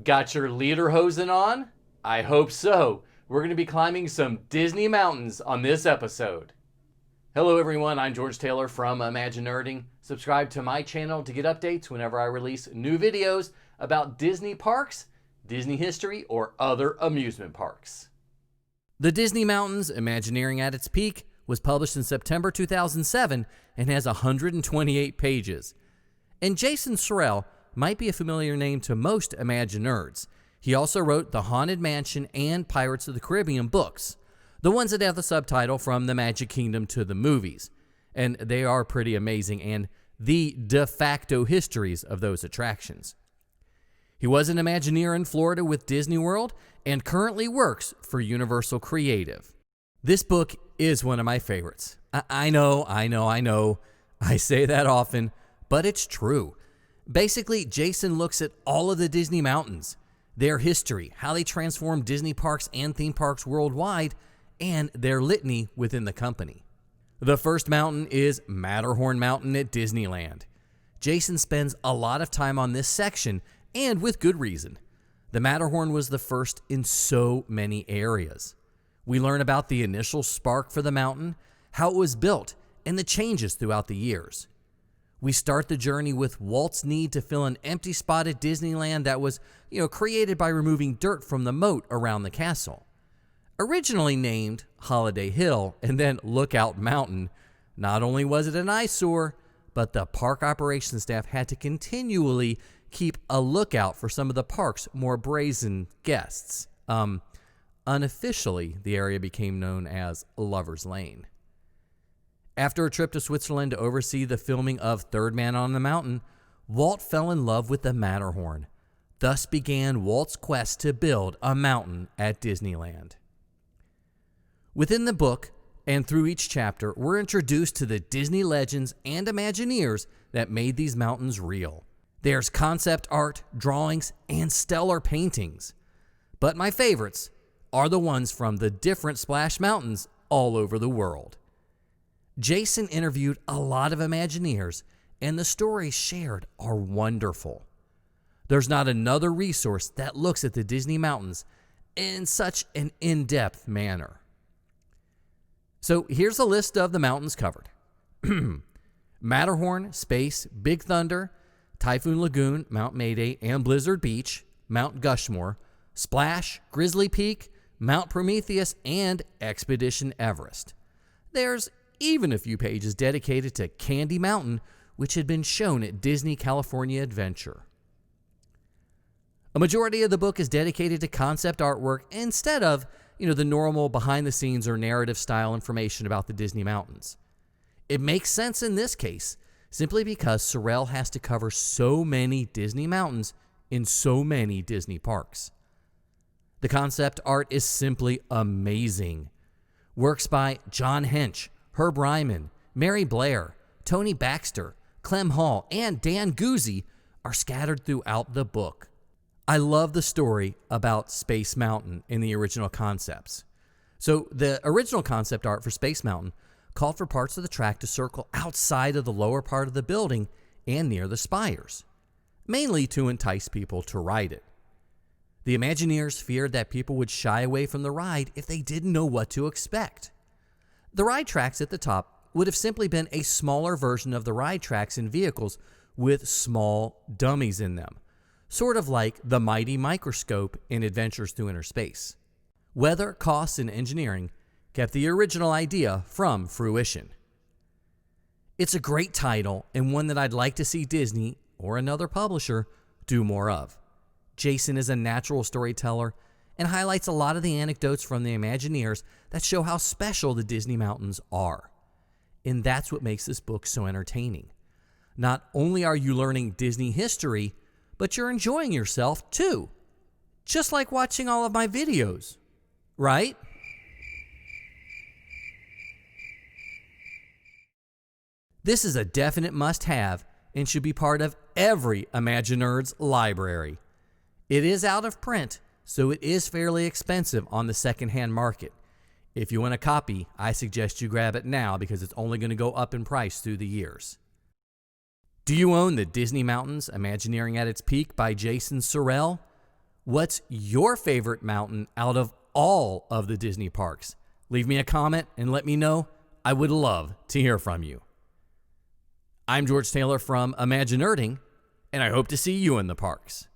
Got your lederhosen on? I hope so. We're going to be climbing some Disney mountains on this episode. Hello everyone, I'm George Taylor from ImagiNERDing. Subscribe to my channel to get updates whenever I release new videos about Disney parks, Disney history, or other amusement parks. The Disney Mountains, Imagineering at its Peak, was published in September 2007 and has 128 pages. And Jason Surrell might be a familiar name to most ImagiNERDs. He also wrote the Haunted Mansion and Pirates of the Caribbean books, the ones that have the subtitle From the Magic Kingdom to the Movies. And they are pretty amazing and the de facto histories of those attractions. He was an Imagineer in Florida with Disney World and currently works for Universal Creative. This book is one of my favorites. I know. I say that often, but it's true. Basically, Jason looks at all of the Disney mountains, their history, how they transformed Disney parks and theme parks worldwide, and their litany within the company. The first mountain is Matterhorn Mountain at Disneyland. Jason spends a lot of time on this section, and with good reason. The Matterhorn was the first in so many areas. We learn about the initial spark for the mountain, how it was built, and the changes throughout the years. We start the journey with Walt's need to fill an empty spot at Disneyland that was, created by removing dirt from the moat around the castle. Originally named Holiday Hill and then Lookout Mountain, not only was it an eyesore, but the park operations staff had to continually keep a lookout for some of the park's more brazen guests. Unofficially, the area became known as Lover's Lane. After a trip to Switzerland to oversee the filming of Third Man on the Mountain, Walt fell in love with the Matterhorn. Thus began Walt's quest to build a mountain at Disneyland. Within the book, and through each chapter, we're introduced to the Disney legends and Imagineers that made these mountains real. There's concept art, drawings, and stellar paintings. But my favorites are the ones from the different splash mountains all over the world. Jason interviewed a lot of Imagineers, and the stories shared are wonderful. There's not another resource that looks at the Disney mountains in such an in-depth manner. So here's a list of the mountains covered. Matterhorn, Space, Big Thunder, Typhoon Lagoon, Mount Mayday, and Blizzard Beach, Mount Gushmore, Splash, Grizzly Peak, Mount Prometheus, and Expedition Everest. There's even a few pages dedicated to Candy Mountain, which had been shown at Disney California Adventure. A majority of the book is dedicated to concept artwork instead of, the normal behind-the-scenes or narrative-style information about the Disney mountains. It makes sense in this case, simply because Surrell has to cover so many Disney mountains in so many Disney parks. The concept art is simply amazing. Works by John Hench, Herb Ryman, Mary Blair, Tony Baxter, Clem Hall, and Dan Guzzi are scattered throughout the book. I love the story about Space Mountain in the original concepts. So the original concept art for Space Mountain called for parts of the track to circle outside of the lower part of the building and near the spires, mainly to entice people to ride it. The Imagineers feared that people would shy away from the ride if they didn't know what to expect. The ride tracks at the top would have simply been a smaller version of the ride tracks in vehicles with small dummies in them, sort of like the mighty microscope in Adventures Through Inner Space. Weather, costs, and engineering kept the original idea from fruition. It's a great title and one that I'd like to see Disney or another publisher do more of. Jason is a natural storyteller and highlights a lot of the anecdotes from the Imagineers that show how special the Disney mountains are. And that's what makes this book so entertaining. Not only are you learning Disney history, but you're enjoying yourself too. Just like watching all of my videos, right? This is a definite must-have and should be part of every ImagiNERDs library. It is out of print, so it is fairly expensive on the secondhand market. If you want a copy, I suggest you grab it now because it's only going to go up in price through the years. Do you own the Disney Mountains, Imagineering at its Peak by Jason Surrell? What's your favorite mountain out of all of the Disney parks? Leave me a comment and let me know. I would love to hear from you. I'm George Taylor from ImagiNERDing, and I hope to see you in the parks.